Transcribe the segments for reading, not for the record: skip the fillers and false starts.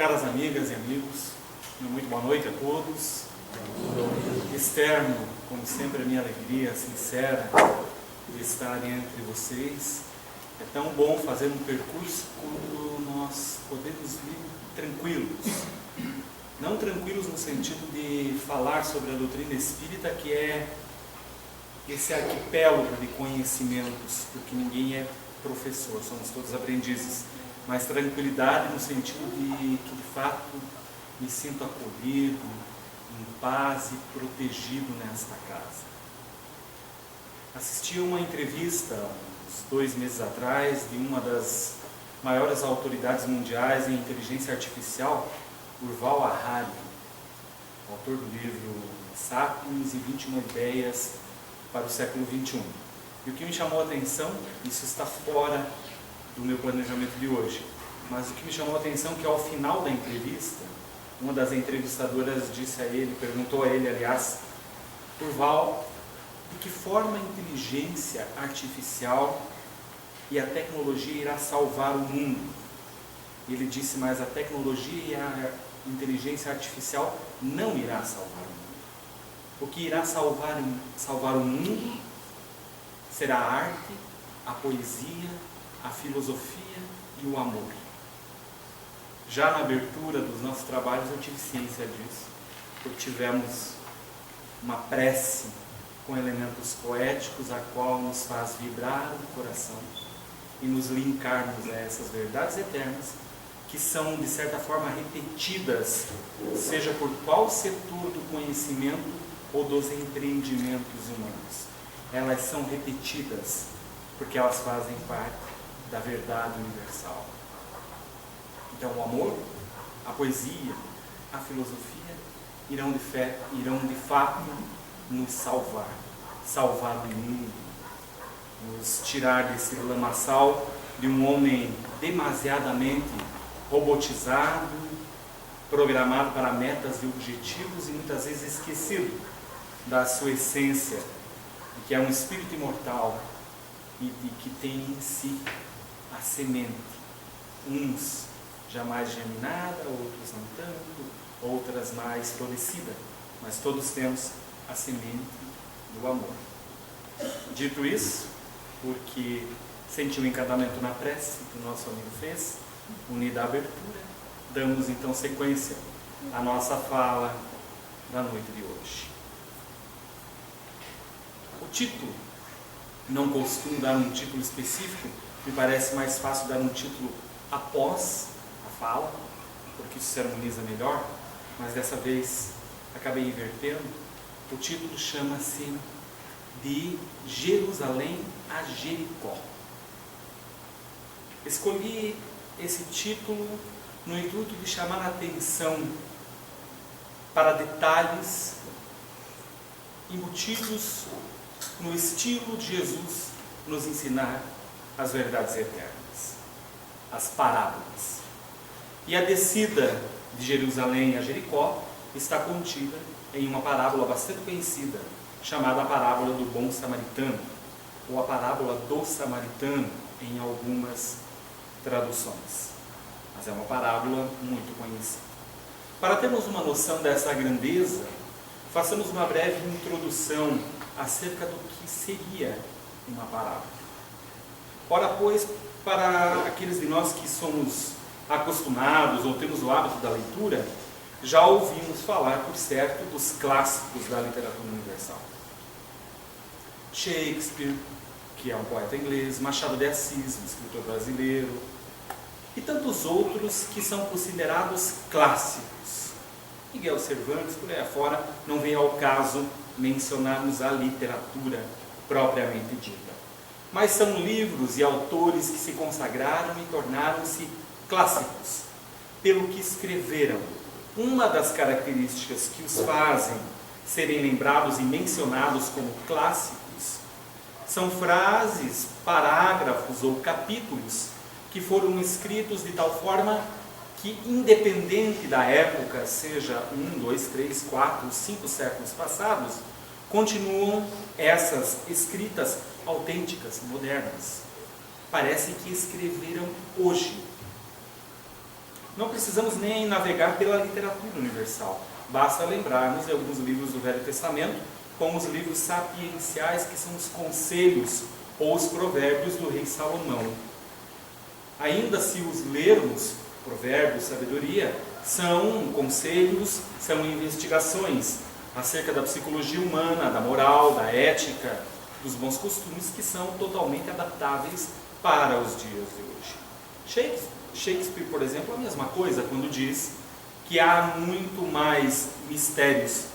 Caras amigas e amigos, muito boa noite a todos. Externo, como sempre, a minha alegria sincera de estar entre vocês. É tão bom fazer um percurso quando nós podemos ir tranquilos. Não tranquilos no sentido de falar sobre a doutrina espírita, que é esse arquipélago de conhecimentos, porque ninguém é professor, somos todos aprendizes. Mas tranquilidade no sentido de que de fato me sinto acolhido, em paz e protegido nesta casa. Assisti a uma entrevista, uns 2 meses atrás, de uma das maiores autoridades mundiais em inteligência artificial, Yuval Harari, autor do livro Sapiens e 21 Ideias para o século XXI. E o que me chamou a atenção, isso está fora do meu planejamento de hoje, mas o que me chamou a atenção é que ao final da entrevista, uma das entrevistadoras disse a ele, perguntou a ele, aliás, Yuval, de que forma a inteligência artificial e a tecnologia irá salvar o mundo? E ele disse, mas a tecnologia e a inteligência artificial não irá salvar o mundo. O que irá salvar o mundo será a arte, a poesia, a filosofia e o amor. Já na abertura dos nossos trabalhos eu tive ciência disso, porque tivemos uma prece com elementos poéticos, a qual nos faz vibrar o coração e nos linkarmos a essas verdades eternas, que são de certa forma repetidas, seja por qual setor do conhecimento ou dos empreendimentos humanos. Elas são repetidas porque elas fazem parte da verdade universal. Então o amor, a poesia, a filosofia irão de fato nos salvar o mundo, nos tirar desse lamaçal de um homem demasiadamente robotizado, programado para metas e objetivos e muitas vezes esquecido da sua essência, de que é um espírito imortal e de que tem em si a semente, uns jamais germinada, outros não tanto, outras mais florescida, mas todos temos a semente do amor. Dito isso, porque senti o encantamento na prece que o nosso amigo fez, unida à abertura, damos então sequência à nossa fala da noite de hoje. O título, não costumo dar um título específico, me parece mais fácil dar um título após a fala, porque isso se harmoniza melhor, mas dessa vez acabei invertendo. O título chama-se De Jerusalém a Jericó. Escolhi esse título no intuito de chamar a atenção para detalhes embutidos no estilo de Jesus nos ensinar as verdades eternas, as parábolas. E a descida de Jerusalém a Jericó está contida em uma parábola bastante conhecida, chamada a parábola do bom samaritano, ou a parábola do samaritano, em algumas traduções. Mas é uma parábola muito conhecida. Para termos uma noção dessa grandeza, façamos uma breve introdução acerca do que seria uma parábola. Ora, pois, para aqueles de nós que somos acostumados ou temos o hábito da leitura, já ouvimos falar, por certo, dos clássicos da literatura universal. Shakespeare, que é um poeta inglês, Machado de Assis, um escritor brasileiro, e tantos outros que são considerados clássicos. Miguel Cervantes, por aí afora, não vem ao caso mencionarmos a literatura propriamente dita. Mas são livros e autores que se consagraram e tornaram-se clássicos pelo que escreveram. Uma das características que os fazem serem lembrados e mencionados como clássicos são frases, parágrafos ou capítulos que foram escritos de tal forma que, independente da época, seja 1, 2, 3, 4, 5 séculos passados, continuam essas escritas autênticas, modernas. Parece que escreveram hoje. não precisamos nem navegar pela literatura universal. Basta lembrarmos de alguns livros do Velho Testamento, como os livros sapienciais, que são os conselhos ou os provérbios do rei Salomão. Ainda se os lermos, provérbios, sabedoria, são conselhos, são investigações acerca da psicologia humana, da moral, da ética, dos bons costumes, que são totalmente adaptáveis para os dias de hoje. Shakespeare, por exemplo, é a mesma coisa quando diz que há muito mais mistérios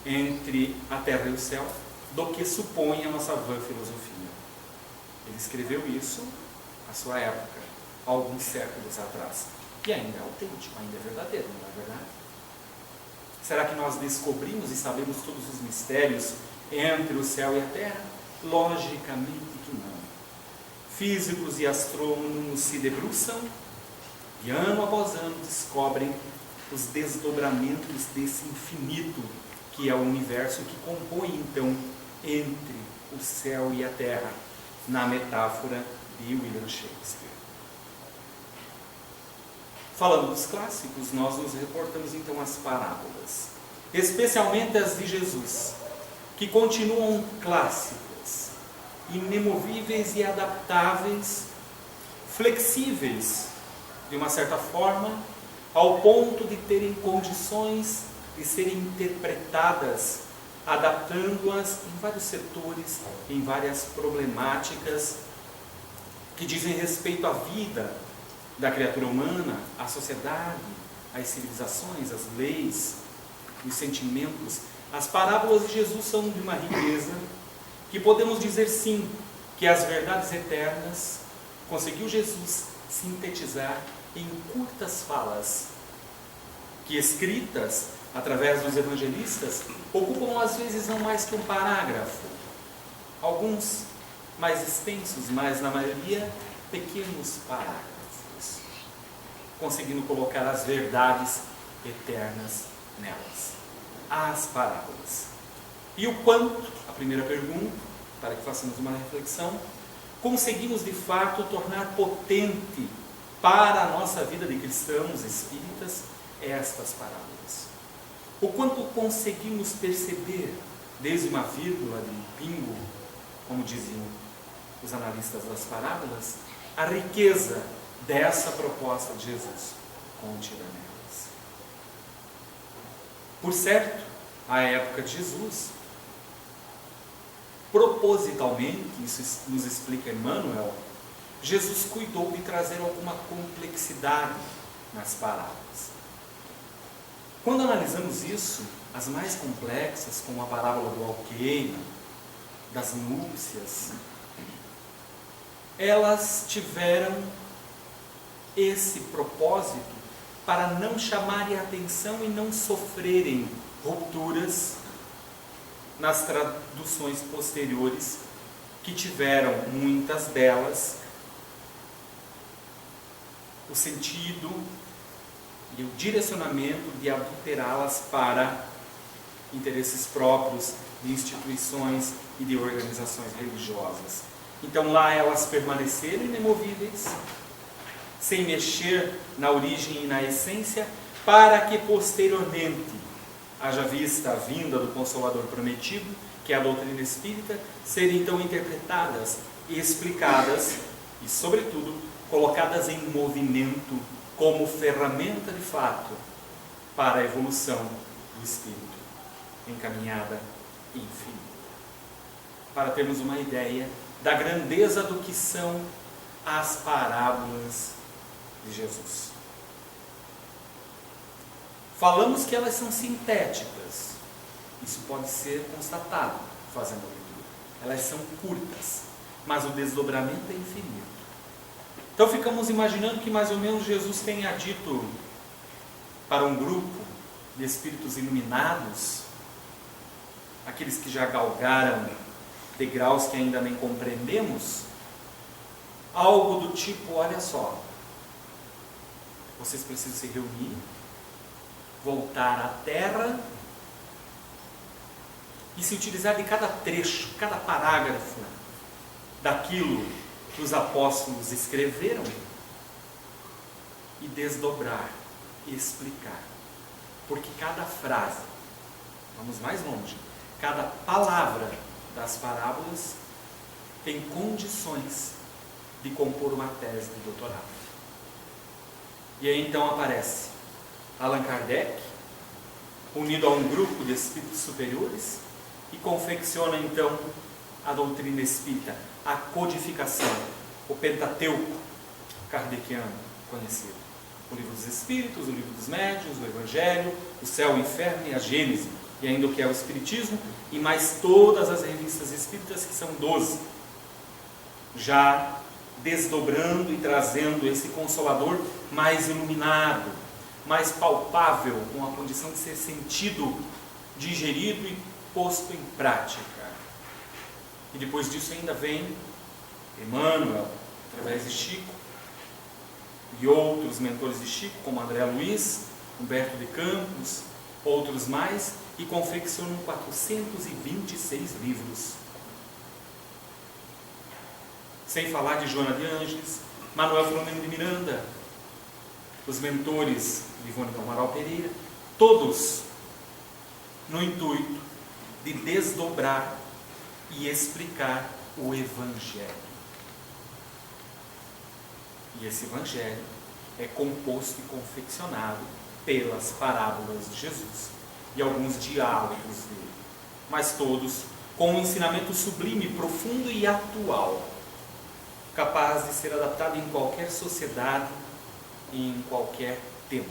entre a terra e o céu do que supõe a nossa vã filosofia. Ele escreveu isso à sua época, alguns séculos atrás. E ainda é autêntico, ainda é verdadeiro, não é verdade? Será que nós descobrimos e sabemos todos os mistérios entre o céu e a terra? Logicamente que não. Físicos e astrônomos se debruçam e ano após ano descobrem os desdobramentos desse infinito que é o universo que compõe então entre o céu e a terra, na metáfora de William Shakespeare. Falando dos clássicos, nós nos reportamos então às parábolas, especialmente as de Jesus, que continuam clássicas, inemovíveis e adaptáveis, flexíveis, de uma certa forma, ao ponto de terem condições de serem interpretadas, adaptando-as em vários setores, em várias problemáticas que dizem respeito à vida da criatura humana, à sociedade, às civilizações, às leis, os sentimentos. As parábolas de Jesus são de uma riqueza que podemos dizer sim, que as verdades eternas conseguiu Jesus sintetizar em curtas falas, que escritas através dos evangelistas ocupam às vezes não mais que um parágrafo, alguns mais extensos, mas na maioria pequenos parágrafos, conseguindo colocar as verdades eternas nelas, as parábolas. E o quanto, a primeira pergunta, para que façamos uma reflexão, conseguimos de fato tornar potente para a nossa vida de cristãos espíritas estas parábolas. O quanto conseguimos perceber, desde uma vírgula de um pingo, como diziam os analistas das parábolas, a riqueza dessa proposta de Jesus contida nelas. Por certo, à época de Jesus, propositalmente, isso nos explica Emmanuel, Jesus cuidou de trazer alguma complexidade nas parábolas. Quando analisamos isso, as mais complexas, como a parábola do alqueire, das núpcias, elas tiveram esse propósito para não chamarem a atenção e não sofrerem rupturas nas traduções posteriores, que tiveram, muitas delas, o sentido e o direcionamento de adulterá-las para interesses próprios de instituições e de organizações religiosas. Então lá elas permaneceram inamovíveis, sem mexer na origem e na essência, para que posteriormente, haja vista a vinda do Consolador prometido, que é a doutrina espírita, serem então interpretadas e explicadas e, sobretudo, colocadas em movimento como ferramenta de fato para a evolução do espírito, encaminhada infinita. Para termos uma ideia da grandeza do que são as parábolas de Jesus. Falamos que elas são sintéticas. Isso pode ser constatado fazendo a leitura. Elas são curtas, mas o desdobramento é infinito. Então ficamos imaginando que mais ou menos Jesus tenha dito para um grupo de espíritos iluminados, aqueles que já galgaram degraus que ainda nem compreendemos, algo do tipo: olha só, vocês precisam se reunir, voltar à terra e se utilizar de cada trecho, cada parágrafo daquilo que os apóstolos escreveram e desdobrar e explicar. Porque cada frase, vamos mais longe, cada palavra das parábolas tem condições de compor uma tese de doutorado. E aí então aparece Allan Kardec, unido a um grupo de espíritos superiores, e confecciona então a doutrina espírita, a codificação, o Pentateuco kardeciano conhecido. O Livro dos Espíritos, o Livro dos Médiuns, o Evangelho, o Céu, o Inferno e a Gênese, e ainda o que é o Espiritismo, e mais todas as revistas espíritas, que são 12, já desdobrando e trazendo esse Consolador mais iluminado, mais palpável, com a condição de ser sentido, digerido e posto em prática. E depois disso ainda vem Emmanuel, através de Chico, e outros mentores de Chico, como André Luiz, Humberto de Campos, outros mais, e confeccionam 426 livros. Sem falar de Joana de Ângeles, Manuel Filomeno de Miranda, os mentores de Ivone do Amaral Pereira, todos no intuito de desdobrar e explicar o Evangelho. E esse Evangelho é composto e confeccionado pelas parábolas de Jesus e alguns diálogos dele, mas todos com um ensinamento sublime, profundo e atual, capaz de ser adaptado em qualquer sociedade e em qualquer tempo.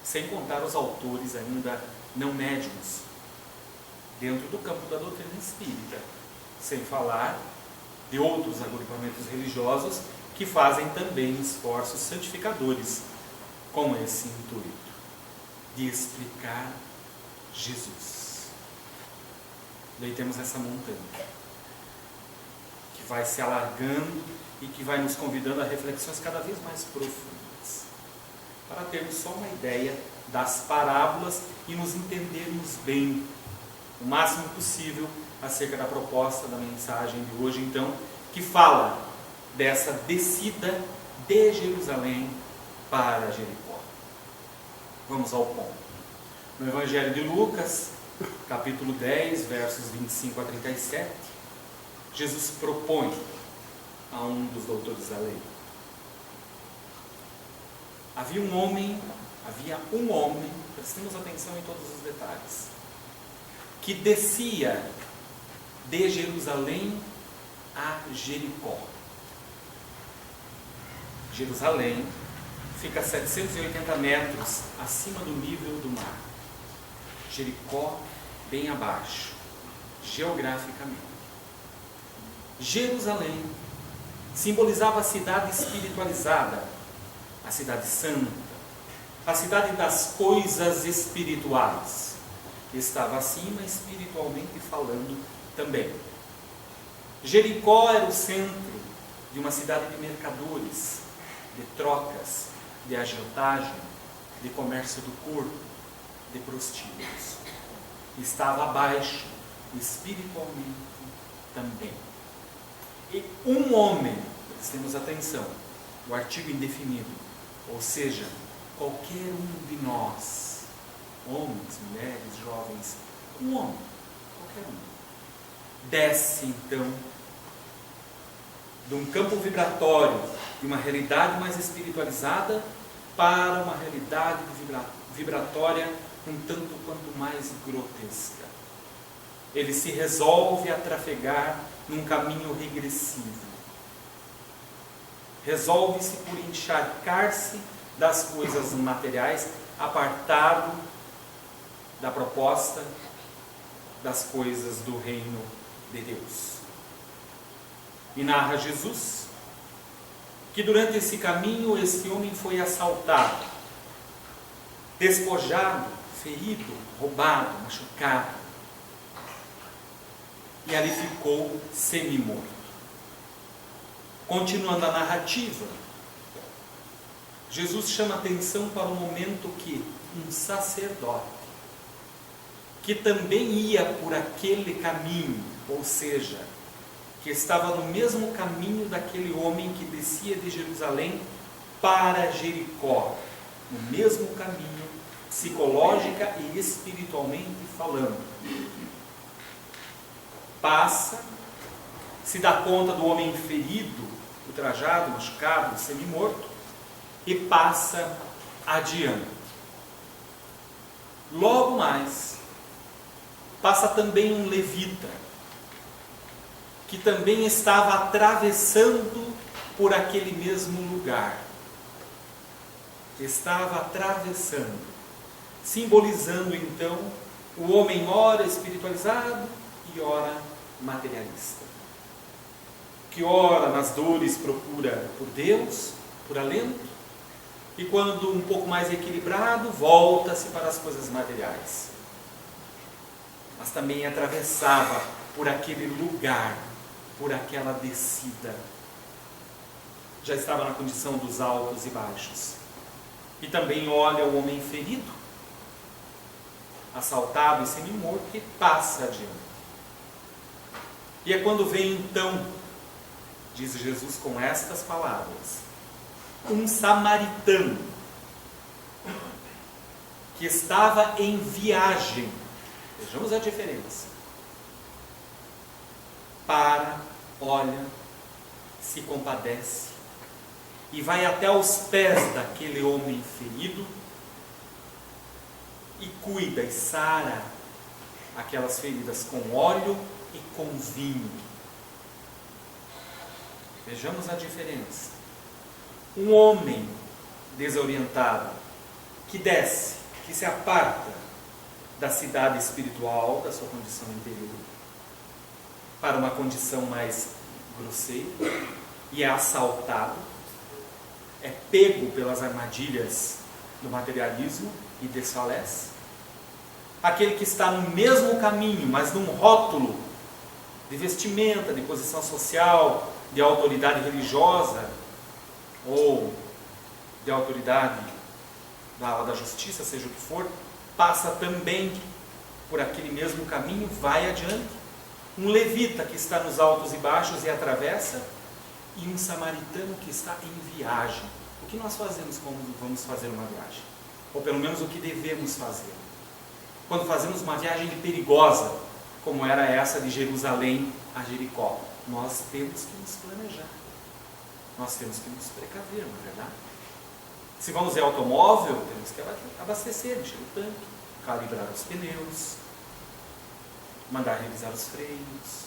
Sem contar os autores ainda não médiuns, dentro do campo da doutrina espírita, sem falar de outros agrupamentos religiosos que fazem também esforços santificadores com esse intuito de explicar Jesus. Daí temos essa montanha que vai se alargando e que vai nos convidando a reflexões cada vez mais profundas, para termos só uma ideia das parábolas e nos entendermos bem, o máximo possível, acerca da proposta da mensagem de hoje, então, que fala dessa descida de Jerusalém para Jericó. Vamos ao ponto. No Evangelho de Lucas, capítulo 10, versos 25 a 37, Jesus propõe a um dos doutores da lei. Havia um homem, prestemos atenção em todos os detalhes, que descia de Jerusalém a Jericó. Jerusalém fica a 780 metros acima do nível do mar. Jericó bem abaixo, geograficamente. Jerusalém simbolizava a cidade espiritualizada, a cidade santa, a cidade das coisas espirituais. Estava acima espiritualmente falando também. Jericó era o centro de uma cidade de mercadores, de trocas, de agiotagem, de comércio do corpo, de prostíbulos. Estava abaixo, espiritualmente também. E um homem, prestemos atenção, o artigo indefinido, ou seja, qualquer um de nós, homens, mulheres, jovens, um homem, qualquer um, desce então de um campo vibratório, de uma realidade mais espiritualizada, para uma realidade vibratória um tanto quanto mais grotesca. Ele se resolve a trafegar num caminho regressivo. Resolve-se por encharcar-se das coisas materiais, apartado da proposta das coisas do reino de Deus. E narra Jesus que durante esse caminho esse homem foi assaltado, despojado, ferido, roubado, machucado, e ali ficou semi-morto. Continuando a narrativa, Jesus chama atenção para o momento que um sacerdote, que também ia por aquele caminho, ou seja, que estava no mesmo caminho daquele homem que descia de Jerusalém para Jericó, no mesmo caminho, psicológica e espiritualmente falando. Passa, se dá conta do homem ferido, ultrajado, machucado, semi-morto, e passa adiante. Logo mais, passa também um levita, que também estava atravessando por aquele mesmo lugar. Estava atravessando, simbolizando então o homem ora espiritualizado e ora materialista, que ora nas dores procura por Deus, por alento, e quando um pouco mais equilibrado, volta-se para as coisas materiais. Mas também atravessava por aquele lugar, por aquela descida. Já estava na condição dos altos e baixos. E também olha o homem ferido, assaltado e semi-morto, e passa adiante. E é quando vem então, diz Jesus com estas palavras, um samaritano que estava em viagem, vejamos a diferença, para, olha, se compadece e vai até aos pés daquele homem ferido e cuida e sara aquelas feridas com óleo e com vinho. Vejamos a diferença. Um homem desorientado que desce, que se aparta da cidade espiritual, da sua condição interior, para uma condição mais grosseira, e é assaltado, é pego pelas armadilhas do materialismo e desfalece. Aquele que está no mesmo caminho, mas num rótulo de vestimenta, de posição social, de autoridade religiosa, ou de autoridade da ala da justiça, seja o que for, passa também por aquele mesmo caminho, vai adiante. Um levita que está nos altos e baixos e atravessa, e um samaritano que está em viagem. O que nós fazemos quando vamos fazer uma viagem? Ou pelo menos o que devemos fazer? Quando fazemos uma viagem perigosa, como era essa de Jerusalém a Jericó, nós temos que nos planejar. Nós temos que nos precaver, não é verdade? Se vamos em automóvel, temos que abastecer, encher o tanque, calibrar os pneus, mandar revisar os freios,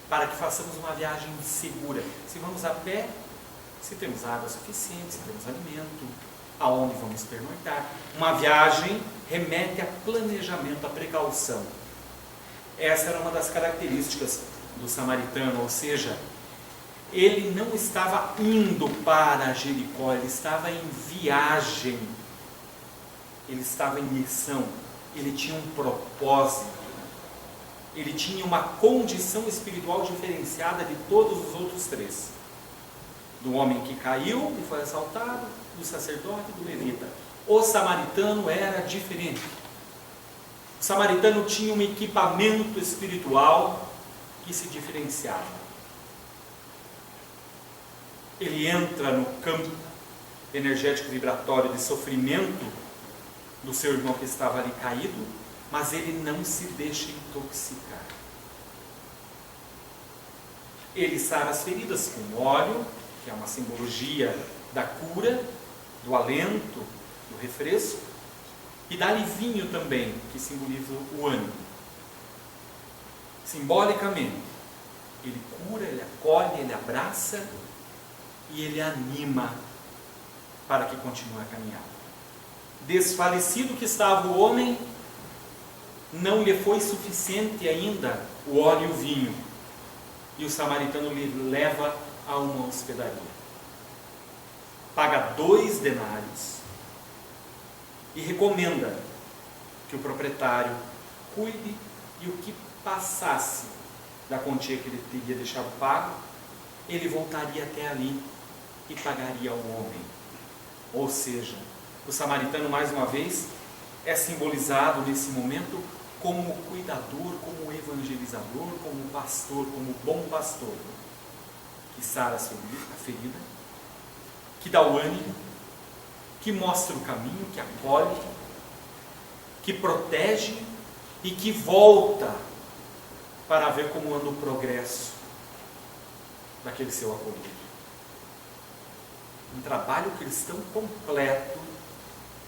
para que façamos uma viagem segura. Se vamos a pé, se temos água suficiente, se temos alimento, aonde vamos pernoitar. Uma viagem remete a planejamento, a precaução. Essa era uma das características do samaritano, ou seja, ele não estava indo para Jericó, ele estava em viagem, ele estava em missão, ele tinha um propósito, ele tinha uma condição espiritual diferenciada de todos os outros três: do homem que caiu e foi assaltado, do sacerdote e do levita. O samaritano era diferente. O samaritano tinha um equipamento espiritual que se diferenciava. Ele entra no campo energético vibratório de sofrimento do seu irmão que estava ali caído, mas ele não se deixa intoxicar. Ele sara as feridas com óleo, que é uma simbologia da cura, do alento, do refresco, e dá-lhe vinho também, que simboliza o ânimo. Simbolicamente, ele cura, ele acolhe, ele abraça e ele anima para que continue a caminhada. Desfalecido que estava o homem, não lhe foi suficiente ainda o óleo e o vinho, e o samaritano lhe leva a uma hospedaria. Paga 2 denários e recomenda que o proprietário cuide, e o que passasse da quantia que ele teria deixado pago, ele voltaria até ali e pagaria ao homem. Ou seja, o samaritano, mais uma vez, é simbolizado nesse momento como o cuidador, como o evangelizador, como o pastor, como o bom pastor, que sara a ferida, que dá o ânimo, que mostra o caminho, que acolhe, que protege e que volta para ver como anda o progresso daquele seu acolhido. Um trabalho cristão completo,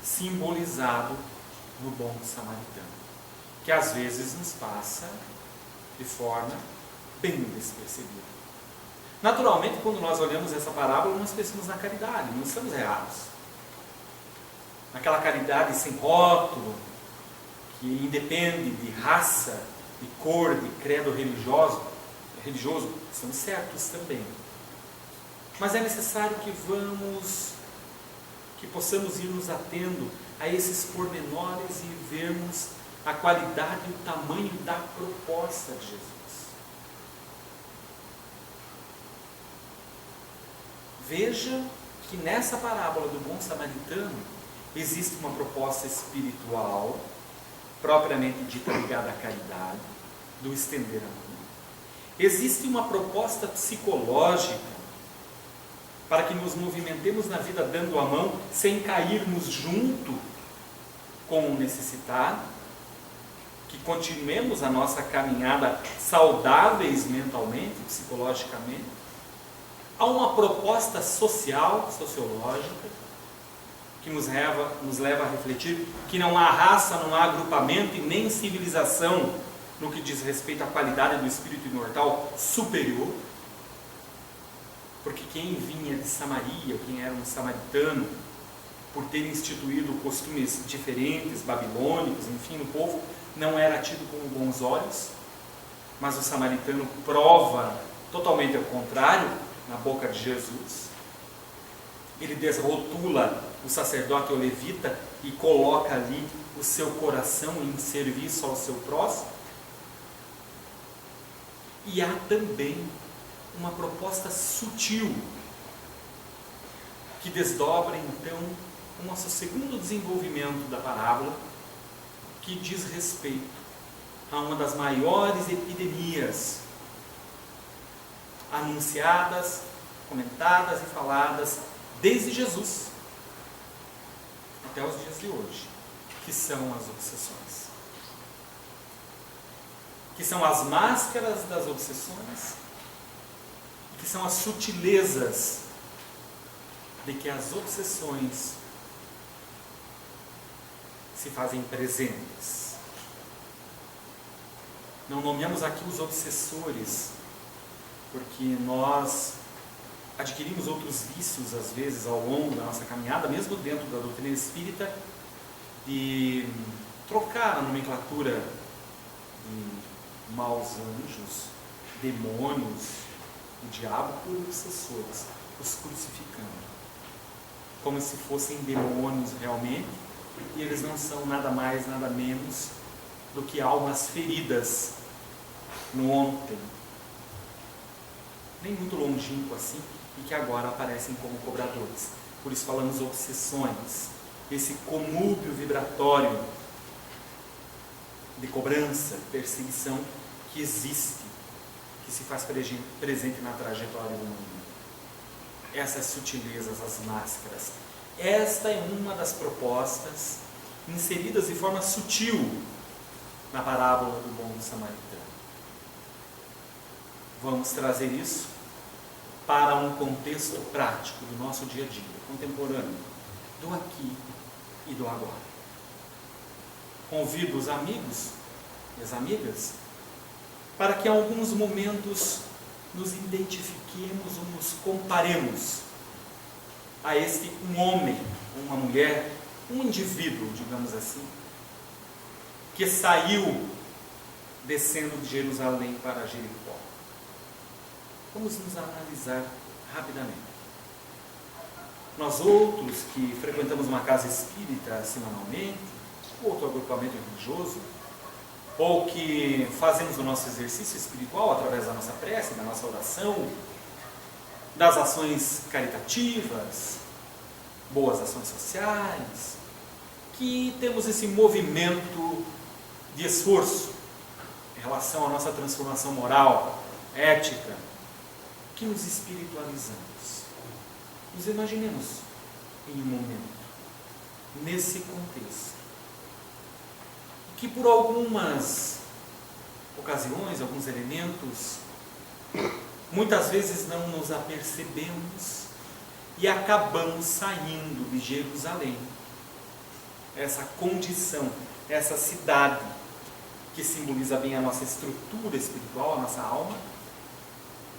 simbolizado no bom samaritano, que às vezes nos passa de forma bem despercebida. Naturalmente, quando nós olhamos essa parábola, nós pensamos na caridade, não estamos errados. Naquela caridade sem rótulo, que independe de raça, de cor, de credo religioso, estamos certos também. Mas é necessário que possamos ir nos atendo a esses pormenores e vermos a qualidade e o tamanho da proposta de Jesus. Veja que nessa parábola do bom samaritano existe uma proposta espiritual, propriamente dita ligada à caridade, do estender a mão. Existe uma proposta psicológica para que nos movimentemos na vida dando a mão, sem cairmos junto com o necessitado, que continuemos a nossa caminhada saudáveis mentalmente, psicologicamente. Há uma proposta social, sociológica, que nos leva a refletir que não há raça, não há agrupamento e nem civilização no que diz respeito à qualidade do espírito imortal superior. Porque quem vinha de Samaria, quem era um samaritano, por ter instituído costumes diferentes, babilônicos, enfim, no povo, não era tido com bons olhos. Mas o samaritano prova totalmente ao contrário na boca de Jesus. Ele desrotula o sacerdote ou levita e coloca ali o seu coração em serviço ao seu próximo. E há também uma proposta sutil que desdobra então o nosso segundo desenvolvimento da parábola, que diz respeito a uma das maiores epidemias anunciadas, comentadas e faladas desde Jesus até os dias de hoje, que são as obsessões. Que são as máscaras das obsessões, que são as sutilezas de que as obsessões se fazem presentes. Não nomeamos aqui os obsessores, porque nós adquirimos outros vícios, às vezes, ao longo da nossa caminhada, mesmo dentro da doutrina espírita, de trocar a nomenclatura de maus anjos, demônios, o diabo por obsessores, os crucificando, como se fossem demônios realmente, e eles não são nada mais, nada menos do que almas feridas no ontem, nem muito longínquo assim, e que agora aparecem como cobradores. Por isso falamos obsessões, esse conúbio vibratório de cobrança, perseguição que existe, que se faz presente na trajetória humana. Essas sutilezas, as máscaras. Esta é uma das propostas inseridas de forma sutil na parábola do bom samaritano. Vamos trazer isso para um contexto prático do nosso dia a dia, contemporâneo, do aqui e do agora. Convido os amigos e as amigas para que em alguns momentos nos identifiquemos ou nos comparemos a um homem, uma mulher, um indivíduo, digamos assim, que saiu descendo de Jerusalém para Jericó. Vamos nos analisar rapidamente. Nós outros que frequentamos uma casa espírita semanalmente, outro agrupamento religioso, ou que fazemos o nosso exercício espiritual através da nossa prece, da nossa oração, das ações caritativas, boas ações sociais, que temos esse movimento de esforço em relação à nossa transformação moral, ética, que nos espiritualizamos. Nos imaginemos em um momento, nesse contexto, que por algumas ocasiões, alguns elementos, muitas vezes não nos apercebemos e acabamos saindo de Jerusalém. Essa condição, essa cidade que simboliza bem a nossa estrutura espiritual, a nossa alma,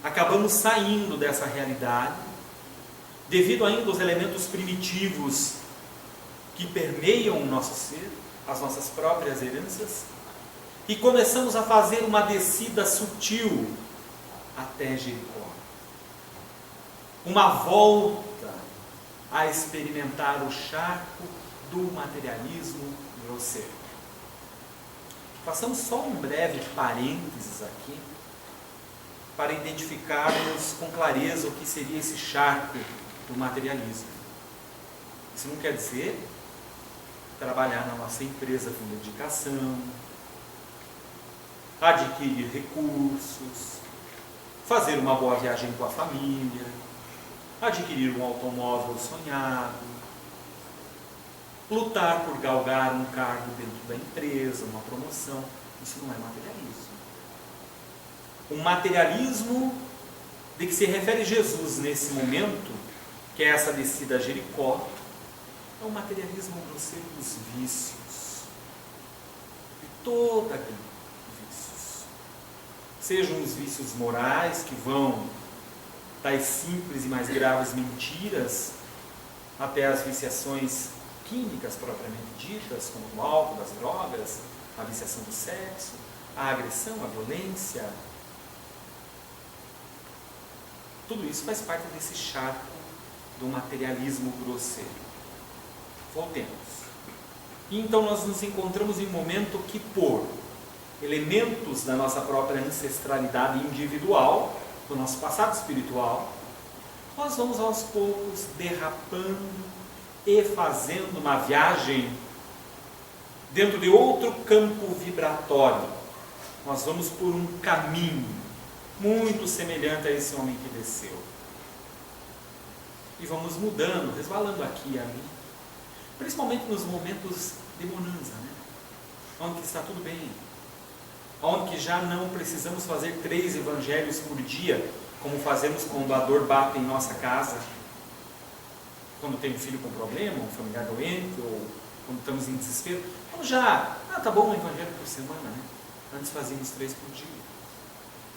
acabamos saindo dessa realidade, devido ainda aos elementos primitivos que permeiam o nosso ser, as nossas próprias heranças, e começamos a fazer uma descida sutil até Jericó. Uma volta a experimentar o charco do materialismo grosseiro. Façamos só um breve parênteses aqui, para identificarmos com clareza o que seria esse charco do materialismo. Isso não quer dizer trabalhar na nossa empresa com dedicação, adquirir recursos, fazer uma boa viagem com a família, adquirir um automóvel sonhado, lutar por galgar um cargo dentro da empresa, uma promoção. Isso não é materialismo. O materialismo de que se refere Jesus nesse momento, que é essa descida a Jericó, é o materialismo grosseiro dos vícios, de toda a gama de vícios. Sejam os vícios morais, que vão das simples e mais graves mentiras, até as viciações químicas propriamente ditas, como do álcool, das drogas, a viciação do sexo, a agressão, a violência. Tudo isso faz parte desse charco do materialismo grosseiro. Voltemos. Então nós nos encontramos em um momento que, por elementos da nossa própria ancestralidade individual, do nosso passado espiritual, nós vamos aos poucos derrapando e fazendo uma viagem dentro de outro campo vibratório. Nós vamos por um caminho muito semelhante a esse homem que desceu. E vamos mudando, resvalando aqui e ali, principalmente nos momentos de bonança, né? Onde que está tudo bem, onde que já não precisamos fazer 3 evangelhos por dia, como fazemos quando a dor bate em nossa casa, quando tem um filho com problema, um familiar doente, ou quando estamos em desespero. Então já, tá bom, um evangelho por semana, né? Antes fazíamos 3 por dia.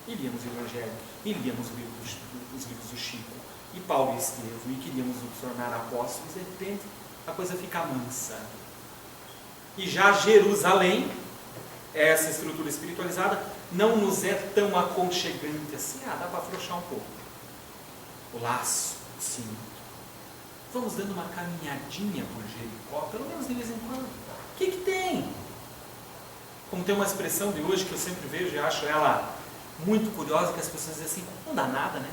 E líamos o evangelho, e líamos os livros do Chico, e Paulo e Estevão, e queríamos nos tornar apóstolos, e de repente a coisa fica mansa. E já Jerusalém, essa estrutura espiritualizada, não nos é tão aconchegante assim. Dá para afrouxar um pouco o laço, o cinto. Vamos dando uma caminhadinha por Jericó, pelo menos de vez em quando. O que tem? Como tem uma expressão de hoje que eu sempre vejo e acho ela muito curiosa, que as pessoas dizem assim, não dá nada, né?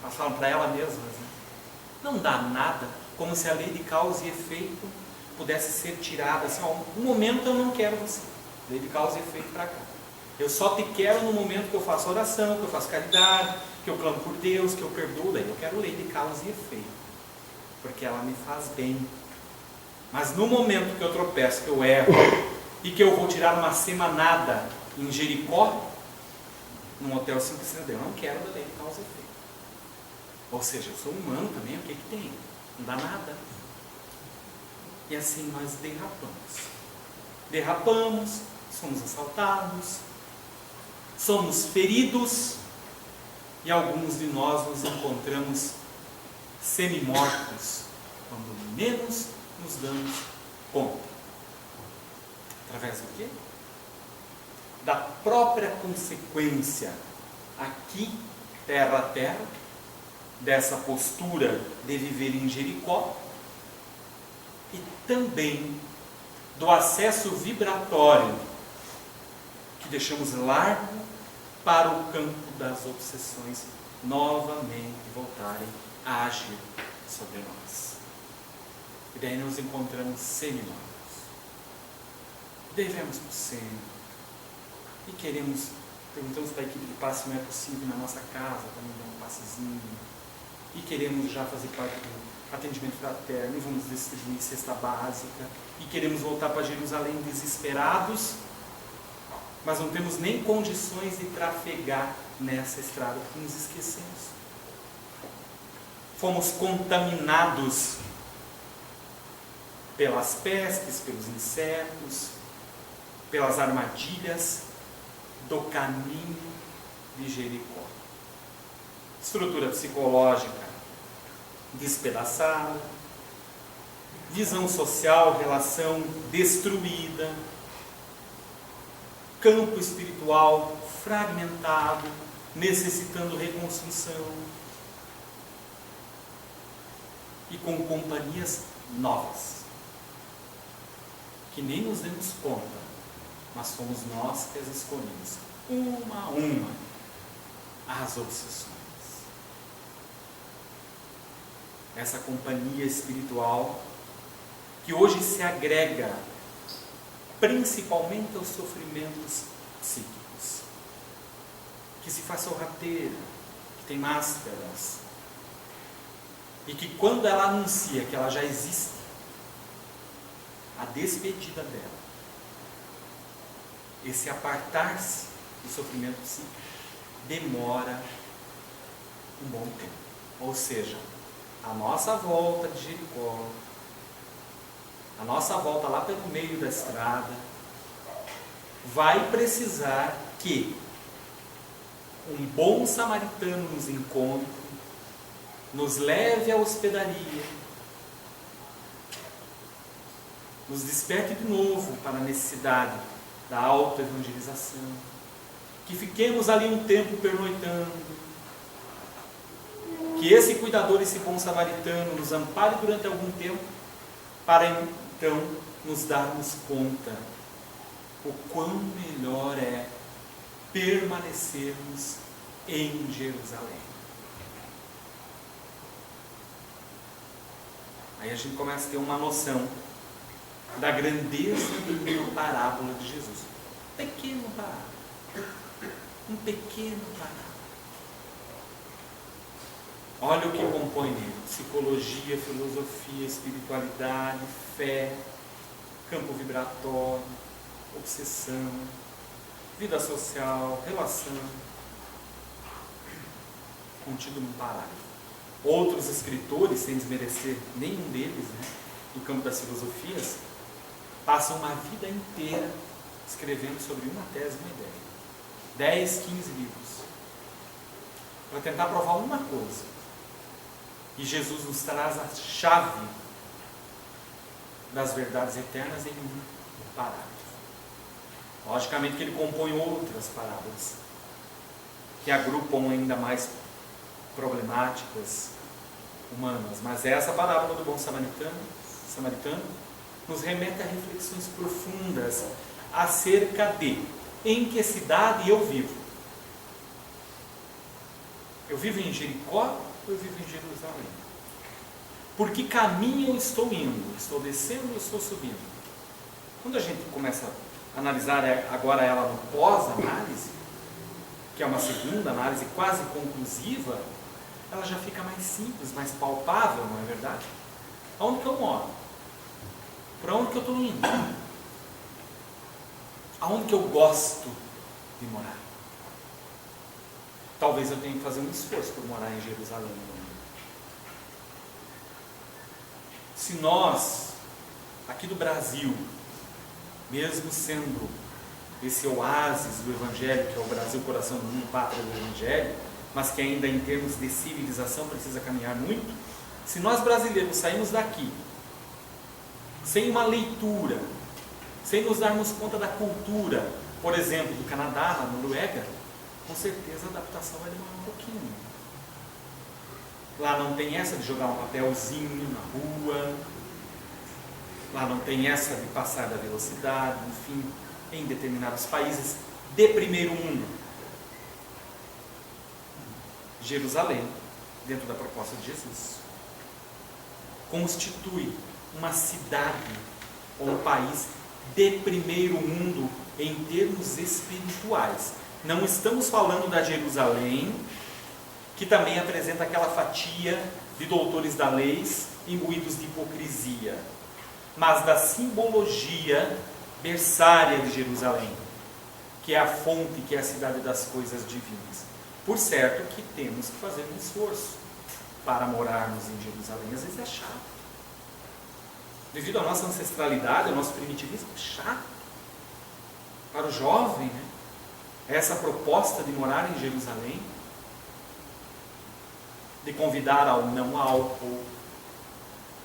Elas falam para ela mesmas, né? Não dá nada, como se a lei de causa e efeito pudesse ser tirada assim, um momento eu não quero você, lei de causa e efeito para cá. Eu só te quero no momento que eu faço oração, que eu faço caridade, que eu clamo por Deus, que eu perdoo, daí eu quero lei de causa e efeito, porque ela me faz bem. Mas no momento que eu tropeço, que eu erro, e que eu vou tirar uma semanada em Jericó, num hotel 5 estrelas, eu não quero da lei de causa e efeito. Ou seja, eu sou humano também, o que tem? Não dá nada. E assim nós derrapamos, somos assaltados, somos feridos, e alguns de nós nos encontramos semi-mortos, quando menos nos damos conta. Através do quê? Da própria consequência, aqui, terra a terra, dessa postura de viver em Jericó, e também do acesso vibratório que deixamos largo para o campo das obsessões novamente voltarem a agir sobre nós. E daí nos encontramos semi-mortos. Devemos para o centro e perguntamos para a equipe de passe se não é possível na nossa casa também dar um passezinho. e queremos já fazer parte do atendimento fraterno, e vamos distribuir cesta básica, e queremos voltar para Jerusalém desesperados, mas não temos nem condições de trafegar nessa estrada, porque nos esquecemos. Fomos contaminados pelas pestes, pelos insetos, pelas armadilhas do caminho de Jericó. Estrutura psicológica despedaçada, visão social, relação destruída, campo espiritual fragmentado, necessitando reconstrução, e com companhias novas, que nem nos demos conta, mas fomos nós que as escolhemos, uma a uma, as obsessões. Essa companhia espiritual que hoje se agrega principalmente aos sofrimentos psíquicos, que se faz sorrateira, que tem máscaras, e que quando ela anuncia que ela já existe, a despedida dela, esse apartar-se do sofrimento psíquico, demora um bom tempo. Ou seja, a nossa volta de Jericó, a nossa volta lá pelo meio da estrada, vai precisar que um bom samaritano nos encontre, nos leve à hospedaria, nos desperte de novo para a necessidade da autoevangelização, que fiquemos ali um tempo pernoitando, que esse cuidador, esse bom samaritano nos ampare durante algum tempo, para então nos darmos conta o quão melhor é permanecermos em Jerusalém. Aí a gente começa a ter uma noção da grandeza de uma parábola de Jesus. Pequeno parábola. Um pequeno parábola. Olha o que compõe nele: psicologia, filosofia, espiritualidade, fé, campo vibratório, obsessão, vida social, relação, contido num parágrafo. Outros escritores, sem desmerecer nenhum deles, no campo das filosofias, passam uma vida inteira escrevendo sobre uma tese, uma ideia. 10, 15 livros. Para tentar provar uma coisa. E Jesus nos traz a chave das verdades eternas em um parágrafo. Logicamente que ele compõe outras parábolas que agrupam ainda mais problemáticas humanas, mas essa parábola do bom samaritano nos remete a reflexões profundas acerca de em que cidade eu vivo. Eu vivo em Jericó ou eu vivo em Jerusalém? Por que caminho eu estou indo? Estou descendo ou estou subindo? Quando a gente começa a analisar agora ela no pós-análise, que é uma segunda análise quase conclusiva, ela já fica mais simples, mais palpável, não é verdade? Aonde que eu moro? Para onde que eu estou indo? Aonde que eu gosto de morar? Talvez eu tenha que fazer um esforço por morar em Jerusalém. Se nós, aqui do Brasil, mesmo sendo esse oásis do Evangelho, que é o Brasil, coração do mundo, pátria do Evangelho, mas que ainda em termos de civilização precisa caminhar muito, se nós brasileiros saímos daqui sem uma leitura, sem nos darmos conta da cultura, por exemplo, do Canadá, da Noruega, com certeza a adaptação vai demorar um pouquinho. Lá não tem essa de jogar um papelzinho na rua, lá não tem essa de passar da velocidade, enfim, em determinados países de primeiro mundo. Jerusalém, dentro da proposta de Jesus, constitui uma cidade ou um país de primeiro mundo em termos espirituais. Não estamos falando da Jerusalém que também apresenta aquela fatia de doutores da lei imbuídos de hipocrisia, mas da simbologia berçária de Jerusalém, que é a fonte, que é a cidade das coisas divinas. Por certo que temos que fazer um esforço para morarmos em Jerusalém. Às vezes é chato. Devido à nossa ancestralidade, ao nosso primitivismo, é chato. Para o jovem, né? Essa proposta de morar em Jerusalém, de convidar ao não álcool,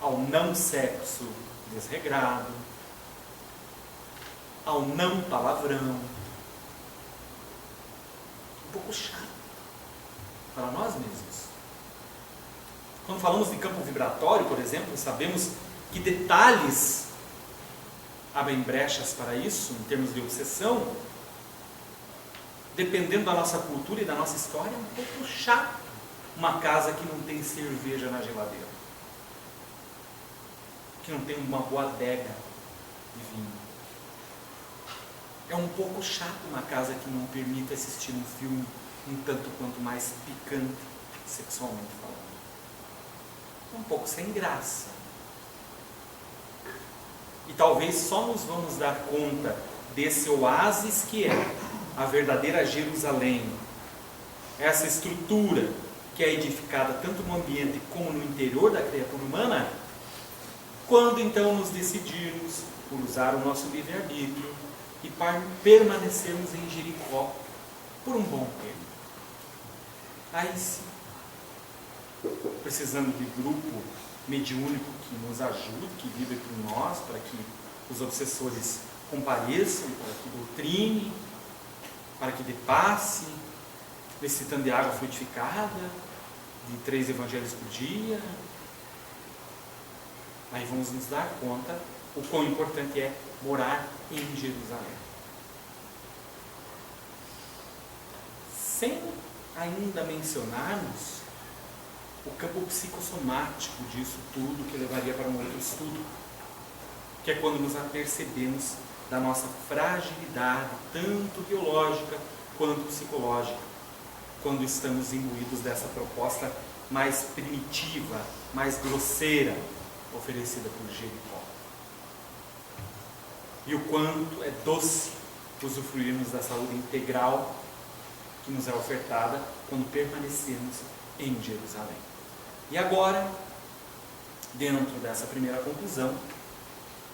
ao não sexo desregrado, ao não palavrão. Um pouco chato para nós mesmos. Quando falamos de campo vibratório, por exemplo, sabemos que detalhes abrem brechas para isso, em termos de obsessão. Dependendo da nossa cultura e da nossa história, é um pouco chato uma casa que não tem cerveja na geladeira, que não tem uma boa adega de vinho. É um pouco chato uma casa que não permita assistir um filme um tanto quanto mais picante, sexualmente falando. É um pouco sem graça. E talvez só nos vamos dar conta desse oásis que é a verdadeira Jerusalém, essa estrutura que é edificada tanto no ambiente como no interior da criatura humana, quando então nos decidirmos por usar o nosso livre-arbítrio e permanecermos em Jericó por um bom tempo. Aí sim, precisando de grupo mediúnico que nos ajude, que vive por nós, para que os obsessores compareçam, para que doutrine, para que dê passe, necessitando de água frutificada, de 3 evangelhos por dia. Aí vamos nos dar conta o quão importante é morar em Jerusalém. Sem ainda mencionarmos o campo psicossomático disso tudo, que levaria para um outro estudo, que é quando nos apercebemos da nossa fragilidade, tanto biológica quanto psicológica, quando estamos imbuídos dessa proposta mais primitiva, mais grosseira, oferecida por Jericó. E o quanto é doce usufruirmos da saúde integral que nos é ofertada quando permanecemos em Jerusalém. E agora, dentro dessa primeira conclusão,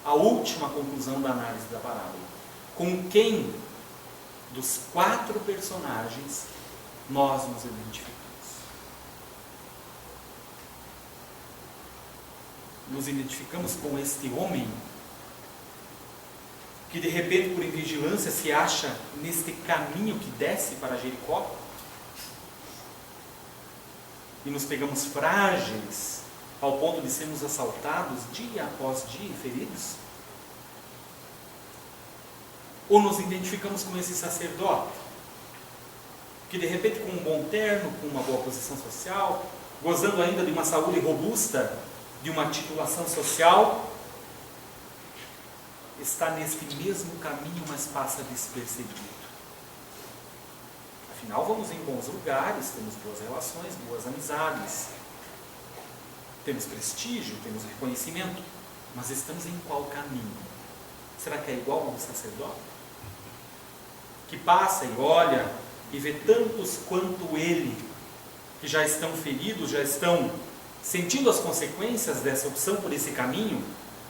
a última conclusão da análise da parábola. Com quem dos 4 personagens nós nos identificamos? Nos identificamos com este homem que de repente, por invigilância, se acha neste caminho que desce para Jericó? E nos pegamos frágeis ao ponto de sermos assaltados dia após dia e feridos? Ou nos identificamos com esse sacerdote que de repente, com um bom terno, com uma boa posição social, gozando ainda de uma saúde robusta, de uma titulação social, está neste mesmo caminho, mas passa despercebido? Afinal, vamos em bons lugares, temos boas relações, boas amizades, temos prestígio, temos reconhecimento, mas estamos em qual caminho? Será que é igual ao sacerdote? Que passa e olha e vê tantos quanto ele, que já estão feridos, já estão sentindo as consequências dessa opção por esse caminho,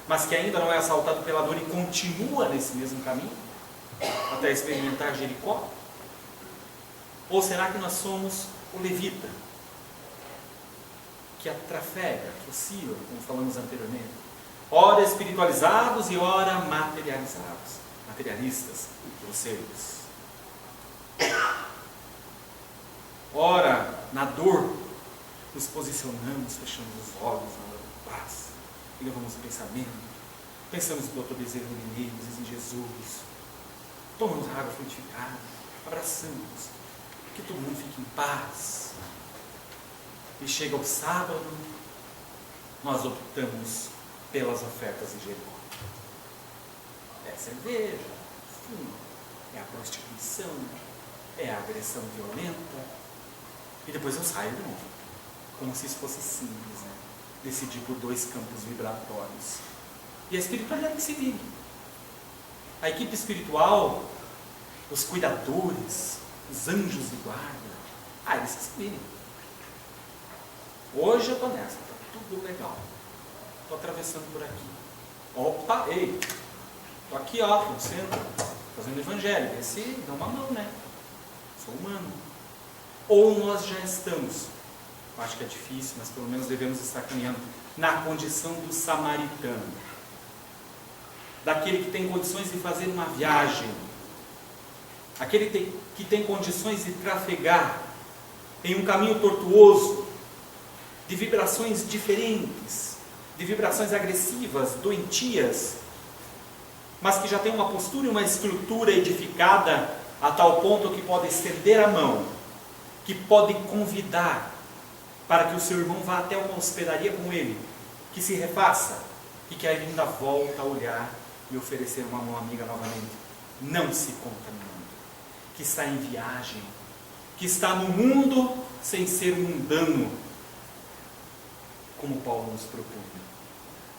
mas que ainda não é assaltado pela dor e continua nesse mesmo caminho, até experimentar Jericó? Ou será que nós somos o levita, que atrafega, que oscila, como falamos anteriormente, ora espiritualizados e ora materializados, materialistas, grosseiros? Ora, na dor, nos posicionamos, fechamos os olhos na hora da paz, e levamos o pensamento, pensamos no Dr. Bezerra de Menezes, em Jesus, tomamos água frutificada, abraçamos, que todo mundo fique em paz. E chega o sábado, nós optamos pelas ofertas de Jericó. É a cerveja, é a prostituição, é a agressão violenta, E depois eu saio de novo. Como se isso fosse simples, né? Decidir por 2 campos vibratórios. E a espiritualidade que se vive. A equipe espiritual, os cuidadores, os anjos de guarda, eles que se virem. Hoje eu estou nessa, está tudo legal. Estou atravessando por aqui. Opa, ei, estou aqui, no centro, fazendo evangelho. Vê se dá uma mão, né? Sou humano. Ou nós já estamos, acho que é difícil, mas pelo menos devemos estar caminhando na condição do samaritano, daquele que tem condições de fazer uma viagem, aquele que tem condições de trafegar em um caminho tortuoso, de vibrações diferentes, de vibrações agressivas, doentias, mas que já tem uma postura e uma estrutura edificada a tal ponto que pode estender a mão, que pode convidar para que o seu irmão vá até uma hospedaria com ele, que se refaça e que ainda volta a olhar e oferecer uma mão amiga novamente, não se contaminando, que está em viagem, que está no mundo sem ser mundano, como Paulo nos propunha.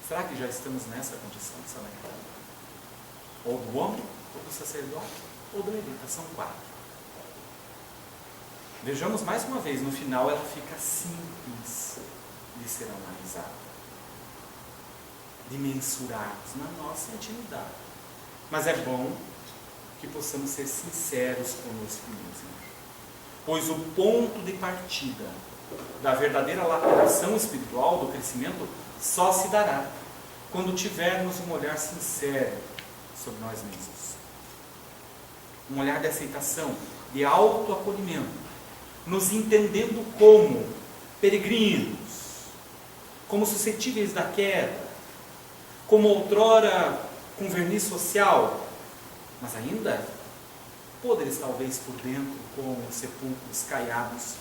Será que já estamos nessa condição de samaritano? Ou do homem, ou do sacerdote, ou do levita? São 4. Vejamos mais uma vez, no final ela fica simples de ser analisada, de mensurarmos na nossa intimidade. Mas é bom que possamos ser sinceros conosco mesmos, pois o ponto de partida da verdadeira lapiração espiritual, do crescimento, só se dará quando tivermos um olhar sincero sobre nós mesmos, um olhar de aceitação, de autoacolhimento, nos entendendo como peregrinos, como suscetíveis da queda, como outrora com verniz social, mas ainda podres talvez por dentro como sepulcros caiados,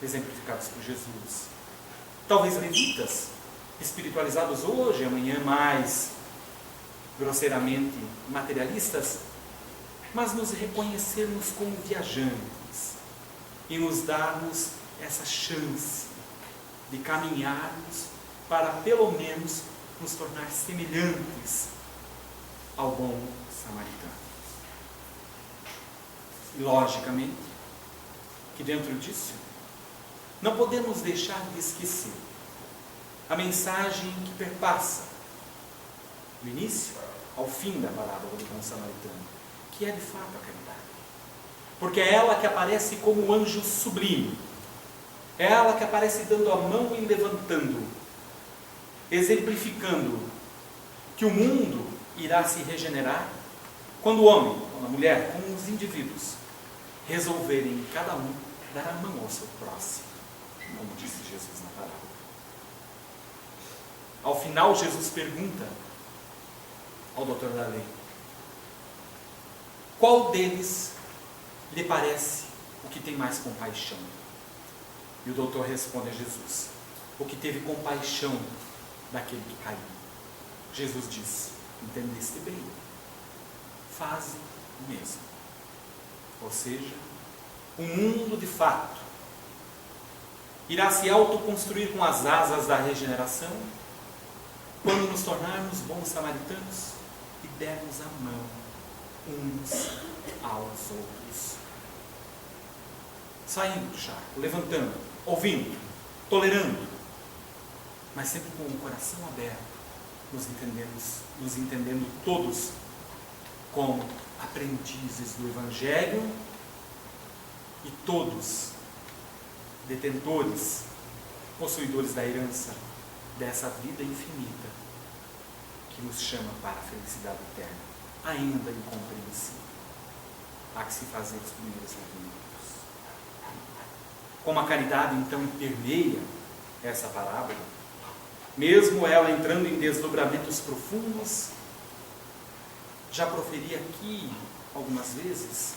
exemplificados por Jesus. Talvez levitas, espiritualizados hoje, amanhã mais grosseiramente materialistas, mas nos reconhecermos como viajantes e nos darmos essa chance de caminharmos para pelo menos nos tornar semelhantes ao bom samaritano. E logicamente que dentro disso não podemos deixar de esquecer a mensagem que perpassa do início ao fim da parábola do bom samaritano, que é de fato a caridade. Porque é ela que aparece como um anjo sublime, é ela que aparece dando a mão e levantando, exemplificando que o mundo irá se regenerar quando o homem, quando a mulher, como os indivíduos, resolverem cada um dar a mão ao seu próximo, como disse Jesus na parábola. Ao final, Jesus pergunta ao doutor da lei: qual deles lhe parece o que tem mais compaixão? E o doutor responde a Jesus: o que teve compaixão daquele que caiu. Jesus diz: entendeste bem, faze o mesmo. Ou seja, o mundo de fato irá se autoconstruir com as asas da regeneração quando nos tornarmos bons samaritanos e dermos a mão uns aos outros, saindo do charco, levantando, ouvindo, tolerando, mas sempre com o coração aberto, nos entendendo todos como aprendizes do Evangelho e todos detentores, possuidores da herança dessa vida infinita que nos chama para a felicidade eterna, ainda incompreensível. Há que se fazer os primeiros movimentos. Como a caridade então permeia essa parábola, mesmo ela entrando em desdobramentos profundos, já proferi aqui algumas vezes,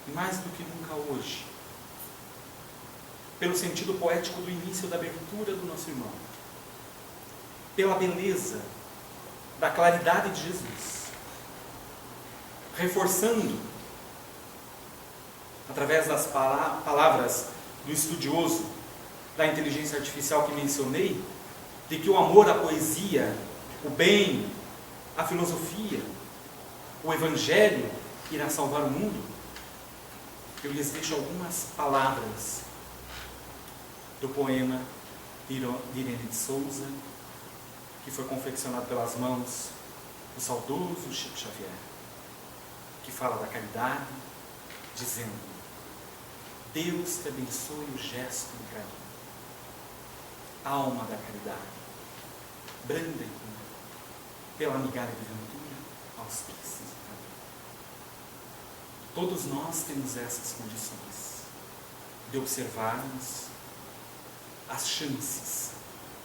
e mais do que nunca hoje, pelo sentido poético do início da abertura do nosso irmão, pela beleza da claridade de Jesus, reforçando, através das palavras do estudioso da inteligência artificial que mencionei, de que o amor à poesia, o bem, a filosofia, o evangelho irá salvar o mundo, eu lhes deixo algumas palavras do poema de Irene de Souza, que foi confeccionado pelas mãos do saudoso Chico Xavier, que fala da caridade, dizendo: Deus te abençoe o gesto do carinho, alma da caridade, branda e pura, pela migalha de ventura aos tristes do caminho. Todos nós temos essas condições de observarmos as chances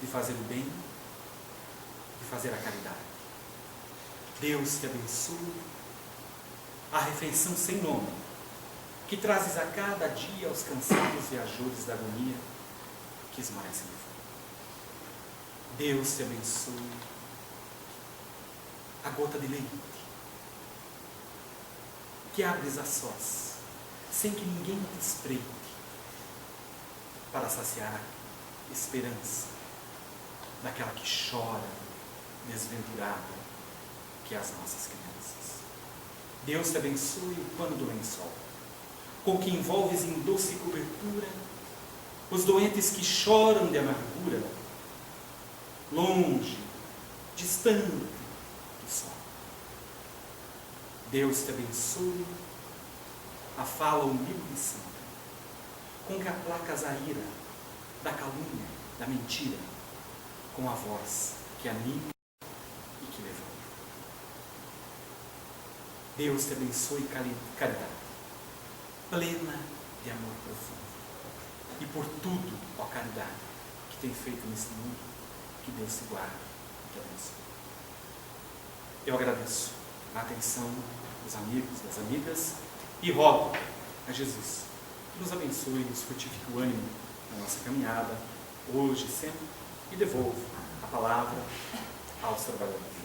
de fazer o bem, de fazer a caridade. Deus te abençoe a refeição sem nome, que trazes a cada dia aos cansados viajores da agonia que esmorecem de fome. Deus te abençoe a gota de leite, que abres a sós, sem que ninguém te espreite, para saciar a esperança daquela que chora, desventurada, que é as nossas crianças. Deus te abençoe o pano do lençol, com que envolves em doce cobertura os doentes que choram de amargura, longe, distante do sol. Deus te abençoe a fala humilde e santa, com que aplacas a ira da calúnia, da mentira, com a voz que anima e que levanta. Deus te abençoe caridade, plena de amor profundo. E por tudo, ó caridade, que tem feito neste mundo, que Deus te guarde e te abençoe. Eu agradeço a atenção dos amigos, das amigas, e rogo a Jesus que nos abençoe e nos fortifique o ânimo na nossa caminhada, hoje e sempre, e devolvo a palavra aos trabalhadores.